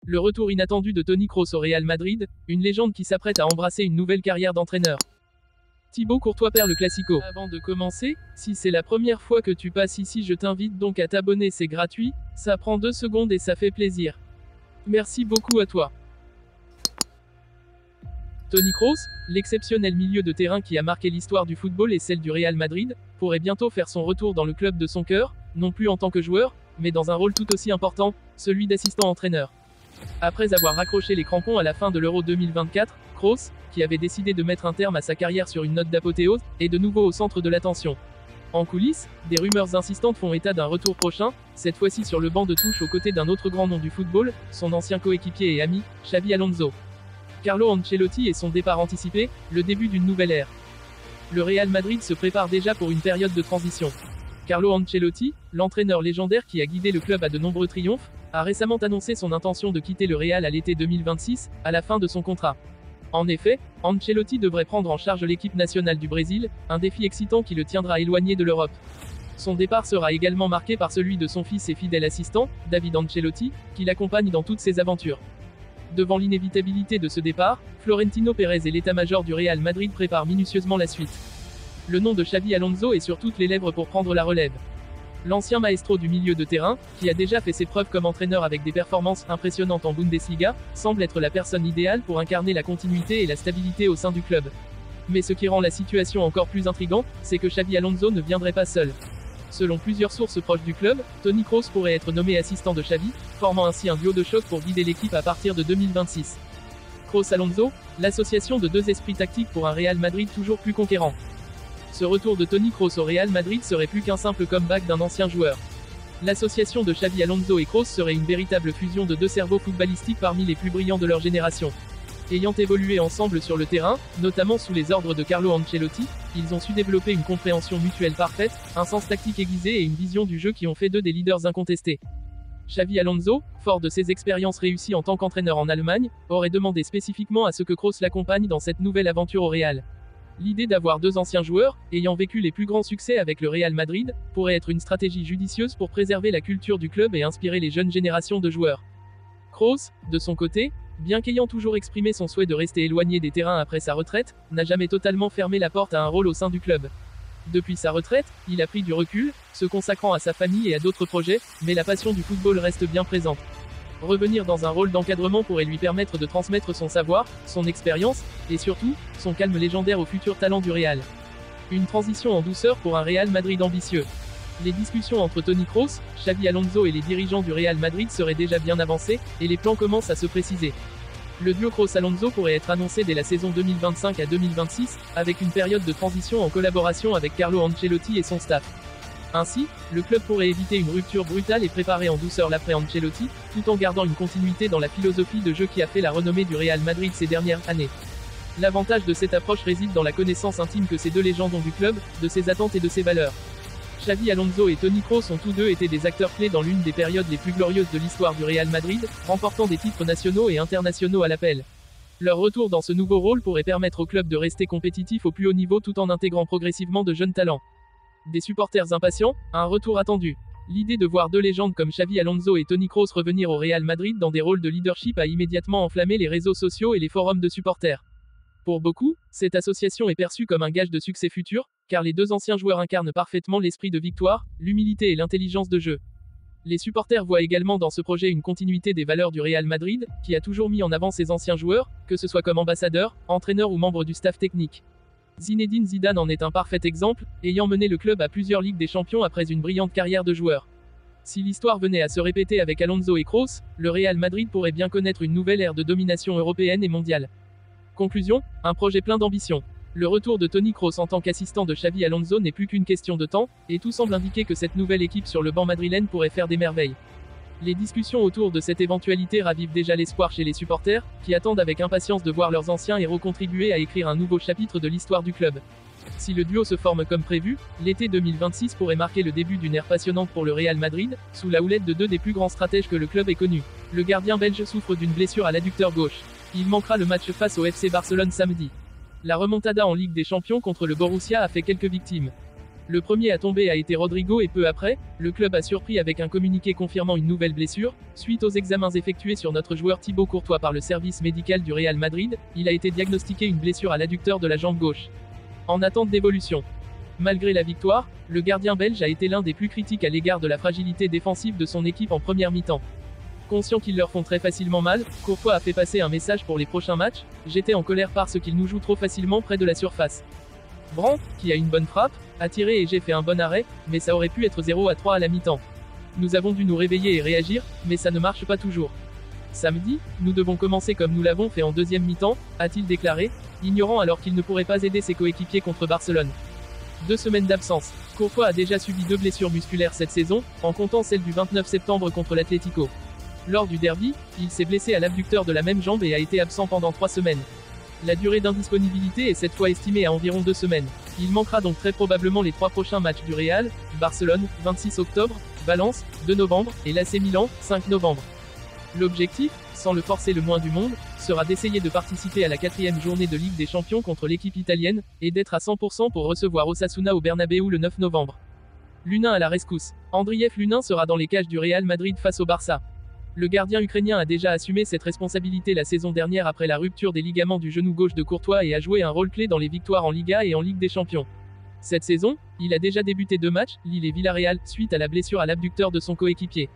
Le retour inattendu de Toni Kroos au Real Madrid, une légende qui s'apprête à embrasser une nouvelle carrière d'entraîneur. Thibaut Courtois perd le Classico. Avant de commencer, si c'est la première fois que tu passes ici, je t'invite donc à t'abonner, c'est gratuit, ça prend 2 secondes et ça fait plaisir. Merci beaucoup à toi. Toni Kroos, l'exceptionnel milieu de terrain qui a marqué l'histoire du football et celle du Real Madrid, pourrait bientôt faire son retour dans le club de son cœur, non plus en tant que joueur, mais dans un rôle tout aussi important, celui d'assistant-entraîneur. Après avoir raccroché les crampons à la fin de l'Euro 2024, Kroos, qui avait décidé de mettre un terme à sa carrière sur une note d'apothéose, est de nouveau au centre de l'attention. En coulisses, des rumeurs insistantes font état d'un retour prochain, cette fois-ci sur le banc de touche aux côtés d'un autre grand nom du football, son ancien coéquipier et ami, Xabi Alonso. Carlo Ancelotti et son départ anticipé, le début d'une nouvelle ère. Le Real Madrid se prépare déjà pour une période de transition. Carlo Ancelotti, l'entraîneur légendaire qui a guidé le club à de nombreux triomphes, a récemment annoncé son intention de quitter le Real à l'été 2026, à la fin de son contrat. En effet, Ancelotti devrait prendre en charge l'équipe nationale du Brésil, un défi excitant qui le tiendra éloigné de l'Europe. Son départ sera également marqué par celui de son fils et fidèle assistant, David Ancelotti, qui l'accompagne dans toutes ses aventures. Devant l'inévitabilité de ce départ, Florentino Pérez et l'état-major du Real Madrid préparent minutieusement la suite. Le nom de Xabi Alonso est sur toutes les lèvres pour prendre la relève. L'ancien maestro du milieu de terrain, qui a déjà fait ses preuves comme entraîneur avec des performances impressionnantes en Bundesliga, semble être la personne idéale pour incarner la continuité et la stabilité au sein du club. Mais ce qui rend la situation encore plus intrigante, c'est que Xabi Alonso ne viendrait pas seul. Selon plusieurs sources proches du club, Toni Kroos pourrait être nommé assistant de Xabi, formant ainsi un duo de choc pour guider l'équipe à partir de 2026. Kroos-Alonso, l'association de deux esprits tactiques pour un Real Madrid toujours plus conquérant. Ce retour de Toni Kroos au Real Madrid serait plus qu'un simple comeback d'un ancien joueur. L'association de Xabi Alonso et Kroos serait une véritable fusion de deux cerveaux footballistiques parmi les plus brillants de leur génération. Ayant évolué ensemble sur le terrain, notamment sous les ordres de Carlo Ancelotti, ils ont su développer une compréhension mutuelle parfaite, un sens tactique aiguisé et une vision du jeu qui ont fait d'eux des leaders incontestés. Xabi Alonso, fort de ses expériences réussies en tant qu'entraîneur en Allemagne, aurait demandé spécifiquement à ce que Kroos l'accompagne dans cette nouvelle aventure au Real. L'idée d'avoir deux anciens joueurs, ayant vécu les plus grands succès avec le Real Madrid, pourrait être une stratégie judicieuse pour préserver la culture du club et inspirer les jeunes générations de joueurs. Kroos, de son côté, bien qu'ayant toujours exprimé son souhait de rester éloigné des terrains après sa retraite, n'a jamais totalement fermé la porte à un rôle au sein du club. Depuis sa retraite, il a pris du recul, se consacrant à sa famille et à d'autres projets, mais la passion du football reste bien présente. Revenir dans un rôle d'encadrement pourrait lui permettre de transmettre son savoir, son expérience, et surtout, son calme légendaire aux futurs talents du Real. Une transition en douceur pour un Real Madrid ambitieux. Les discussions entre Toni Kroos, Xabi Alonso et les dirigeants du Real Madrid seraient déjà bien avancées, et les plans commencent à se préciser. Le duo Kroos-Alonso pourrait être annoncé dès la saison 2025 à 2026, avec une période de transition en collaboration avec Carlo Ancelotti et son staff. Ainsi, le club pourrait éviter une rupture brutale et préparer en douceur l'après-Ancelotti, tout en gardant une continuité dans la philosophie de jeu qui a fait la renommée du Real Madrid ces dernières années. L'avantage de cette approche réside dans la connaissance intime que ces deux légendes ont du club, de ses attentes et de ses valeurs. Xabi Alonso et Toni Kroos ont tous deux été des acteurs clés dans l'une des périodes les plus glorieuses de l'histoire du Real Madrid, remportant des titres nationaux et internationaux à l'appel. Leur retour dans ce nouveau rôle pourrait permettre au club de rester compétitif au plus haut niveau tout en intégrant progressivement de jeunes talents. Des supporters impatients, un retour attendu. L'idée de voir deux légendes comme Xabi Alonso et Toni Kroos revenir au Real Madrid dans des rôles de leadership a immédiatement enflammé les réseaux sociaux et les forums de supporters. Pour beaucoup, cette association est perçue comme un gage de succès futur, car les deux anciens joueurs incarnent parfaitement l'esprit de victoire, l'humilité et l'intelligence de jeu. Les supporters voient également dans ce projet une continuité des valeurs du Real Madrid, qui a toujours mis en avant ses anciens joueurs, que ce soit comme ambassadeur, entraîneur ou membre du staff technique. Zinedine Zidane en est un parfait exemple, ayant mené le club à plusieurs Ligues des Champions après une brillante carrière de joueur. Si l'histoire venait à se répéter avec Alonso et Kroos, le Real Madrid pourrait bien connaître une nouvelle ère de domination européenne et mondiale. Conclusion, un projet plein d'ambition. Le retour de Toni Kroos en tant qu'assistant de Xabi Alonso n'est plus qu'une question de temps, et tout semble indiquer que cette nouvelle équipe sur le banc madrilène pourrait faire des merveilles. Les discussions autour de cette éventualité ravivent déjà l'espoir chez les supporters, qui attendent avec impatience de voir leurs anciens héros contribuer à écrire un nouveau chapitre de l'histoire du club. Si le duo se forme comme prévu, l'été 2026 pourrait marquer le début d'une ère passionnante pour le Real Madrid, sous la houlette de deux des plus grands stratèges que le club ait connus. Le gardien belge souffre d'une blessure à l'adducteur gauche. Il manquera le match face au FC Barcelone samedi. La remontada en Ligue des Champions contre le Borussia a fait quelques victimes. Le premier à tomber a été Rodrigo et peu après, le club a surpris avec un communiqué confirmant une nouvelle blessure. Suite aux examens effectués sur notre joueur Thibaut Courtois par le service médical du Real Madrid, il a été diagnostiqué une blessure à l'adducteur de la jambe gauche. En attente d'évolution. Malgré la victoire, le gardien belge a été l'un des plus critiques à l'égard de la fragilité défensive de son équipe en première mi-temps. Conscient qu'ils leur font très facilement mal, Courtois a fait passer un message pour les prochains matchs: j'étais en colère parce qu'ils nous jouent trop facilement près de la surface. Brandt, qui a une bonne frappe, a tiré et j'ai fait un bon arrêt, mais ça aurait pu être 0-3 à la mi-temps. Nous avons dû nous réveiller et réagir, mais ça ne marche pas toujours. Samedi, nous devons commencer comme nous l'avons fait en deuxième mi-temps, a-t-il déclaré, ignorant alors qu'il ne pourrait pas aider ses coéquipiers contre Barcelone. 2 semaines d'absence. Courtois a déjà subi 2 blessures musculaires cette saison, en comptant celle du 29 septembre contre l'Atlético. Lors du derby, il s'est blessé à l'abducteur de la même jambe et a été absent pendant 3 semaines. La durée d'indisponibilité est cette fois estimée à environ 2 semaines. Il manquera donc très probablement les 3 prochains matchs du Real: Barcelone, 26 octobre, Valence, 2 novembre, et l'AC Milan, 5 novembre. L'objectif, sans le forcer le moins du monde, sera d'essayer de participer à la 4e journée de Ligue des Champions contre l'équipe italienne, et d'être à 100% pour recevoir Osasuna au Bernabéu le 9 novembre. Lunin à la rescousse. Andriy Lunin sera dans les cages du Real Madrid face au Barça. Le gardien ukrainien a déjà assumé cette responsabilité la saison dernière après la rupture des ligaments du genou gauche de Courtois et a joué un rôle clé dans les victoires en Liga et en Ligue des Champions. Cette saison, il a déjà débuté 2 matchs, Lille et Villarreal, suite à la blessure à l'abducteur de son coéquipier.